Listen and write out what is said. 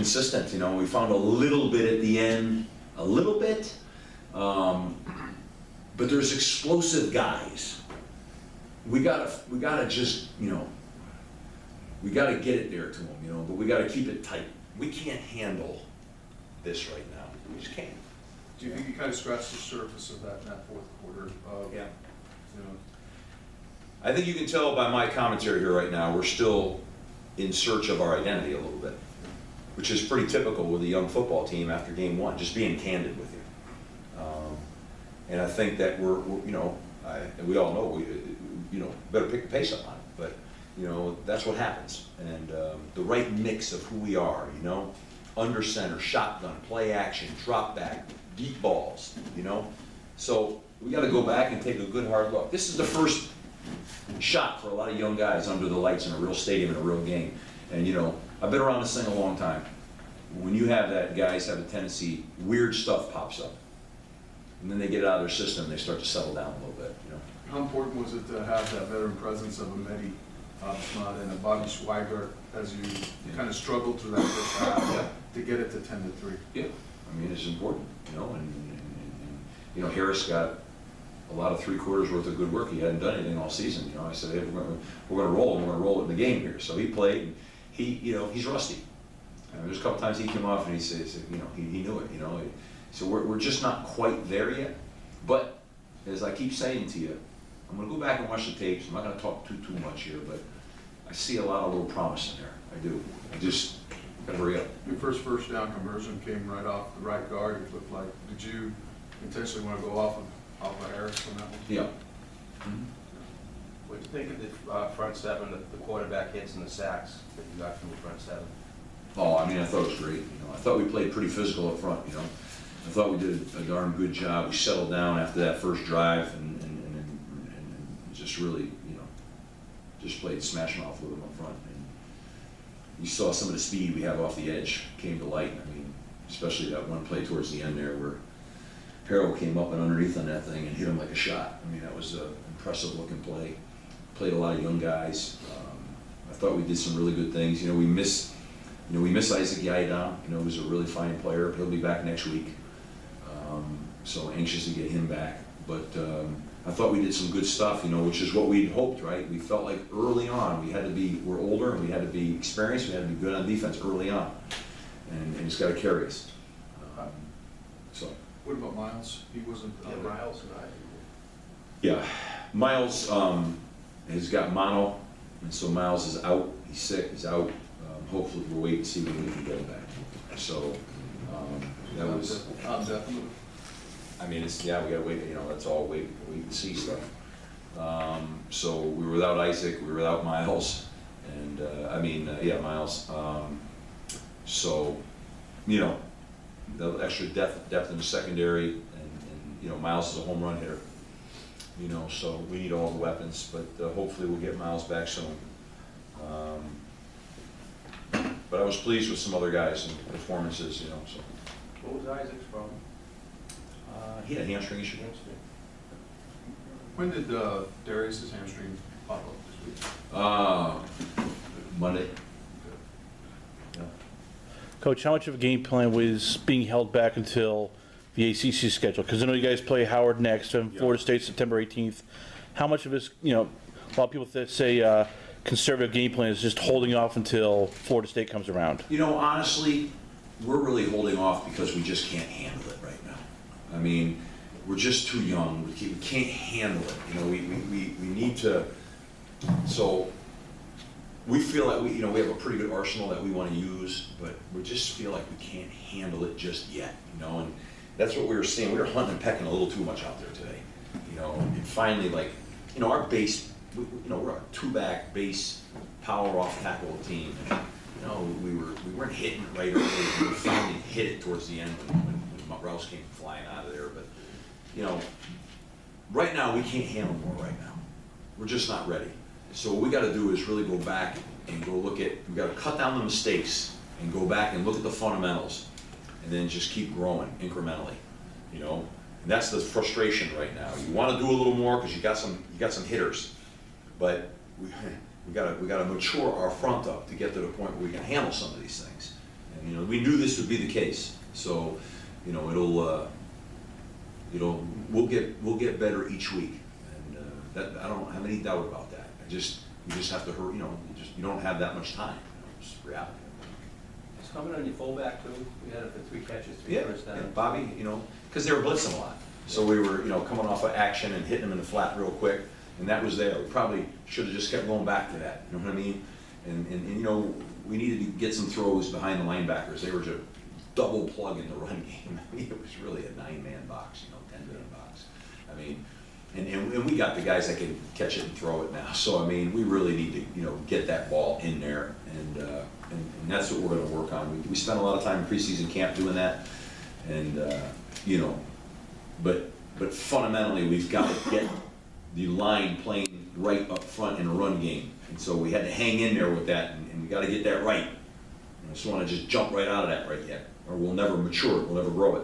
consistent, you know, we found a little bit at the end, a little bit, but there's explosive guys. We gotta just, you know, we gotta get it there to them, you know, but we gotta keep it tight. We can't handle this right now, we just can't. Do you think you kind of scratched the surface of that in that fourth quarter? Yeah. You know, I think you can tell by my commentary here right now, we're still in search of our identity a little bit, which is pretty typical with a young football team after game one, just being candid with you. And I think that we're you know, and we all know, we, you know, better pick the pace up on it, but, you know, that's what happens. And the right mix of who we are, you know, under center, shotgun, play action, drop back, deep balls, you know. So we got to go back and take a good hard look. This is the first shot for a lot of young guys under the lights in a real stadium in a real game. And you know, I've been around this thing a long time. When you have that, guys have a tendency, weird stuff pops up. And then they get it out of their system, they start to settle down a little bit, you know. how important was it to have that veteran presence of a Mehdi Absmad and a Bobby Schweigart as you kind of struggled through that first half to get it to 10-3? Yeah, I mean, it's important, you know, and you know, Harris got a lot of 3 quarters worth of good work. He hadn't done anything all season, you know. I said, hey, we're gonna roll, and we're gonna roll it in the game here. So he played, and you know, he's rusty. There's a couple times he came off and he said, you know, he knew it, you know. So we're just not quite there yet. But as I keep saying to you, I'm gonna go back and watch the tapes. I'm not gonna talk too much here, but I see a lot of little promise in there. I do. I just gotta hurry up. Your first down conversion came right off the right guard, it looked like. Did you intentionally want to go off of Harris on that one? Yeah. What do you think of the front seven, the quarterback hits and the sacks that you got from the front seven? Oh, I mean, I thought it was great. You know, I thought we played pretty physical up front. You know, I thought we did a darn good job. We settled down after that first drive and just really, you know, just played smash mouth with them up front. And you saw some of the speed we have off the edge came to light. I mean, especially that one play towards the end there where Harold came up and underneath on that thing and hit him like a shot. I mean, that was an impressive looking play. Played a lot of young guys. I thought we did some really good things. You know, we miss Isaac Yaidam. You know, who's a really fine player. He'll be back next week. So anxious to get him back. But I thought we did some good stuff, you know, which is what we'd hoped, right? We felt like early on we're older and we had to be experienced. We had to be good on defense early on, and it's got to carry us. So. What about Miles? He wasn't. Miles and I. Yeah, Miles has got mono, and so Miles is out. He's sick. He's out. Hopefully, we'll wait and see when we can get him back. So that was. Definitely. I mean, it's we gotta wait. You know, that's all wait and see stuff. So we were without Isaac. We were without Miles, and Miles. So, you know, the extra depth in the secondary, and you know, Miles is a home run hitter. You know, so we need all the weapons, but hopefully we'll get Miles back soon. But I was pleased with some other guys and performances, you know. So. What was Isaac's problem? He had a hamstring issue. When did Darius's hamstring pop up this week? Monday. Yeah. Coach, how much of a game plan was being held back until the ACC schedule? Because I know you guys play Howard next and Florida State September 18th. How much of this, you know, a lot of people say conservative game plan is just holding off until Florida State comes around? You know, honestly, we're really holding off because we just can't handle it right now. I mean, we're just too young. We can't handle it. You know, we need to. So we feel like we have a pretty good arsenal that we want to use, but we just feel like we can't handle it just yet. You know, and that's what we were seeing. We were hunting and pecking a little too much out there today. You know, and finally, like, you know, our base. We're a 2-back base power off tackle team. And, you know, we weren't hitting it right away. We finally hit it towards the end when Rouse came flying out of there. But you know, right now we can't handle more right now. We're just not ready. So what we got to do is really go back and go look at. We got to cut down the mistakes and go back and look at the fundamentals, and then just keep growing incrementally. You know, and that's the frustration right now. You want to do a little more because you got some hitters. But we gotta mature our front up to get to the point where we can handle some of these things. And, you know, we knew this would be the case, so, you know, it'll, you know, we'll get better each week. And that, I don't have any doubt about that. You just have to hurry, you know, you don't have that much time, you know, it's reality. It's coming on your fullback too. We had it for 3 catches, 3 Yeah, first and down. Bobby, you know, because they were blitzing a lot. So we were, you know, coming off of action and hitting them in the flat real quick, and that was there. We probably should have just kept going back to that, you know what I mean? And you know, we needed to get some throws behind the linebackers. They were just double plug in the run game. I mean, it was really a 9-man box, you know, 10-man box. I mean, and we got the guys that can catch it and throw it now. So, I mean, we really need to, you know, get that ball in there, and that's what we're gonna work on. We spent a lot of time in preseason camp doing that, and, you know, but fundamentally, we've got to get the line playing right up front in a run game. And so we had to hang in there with that, and we got to get that right. I just want to just jump right out of that right yet, or we'll never mature it, we'll never grow it.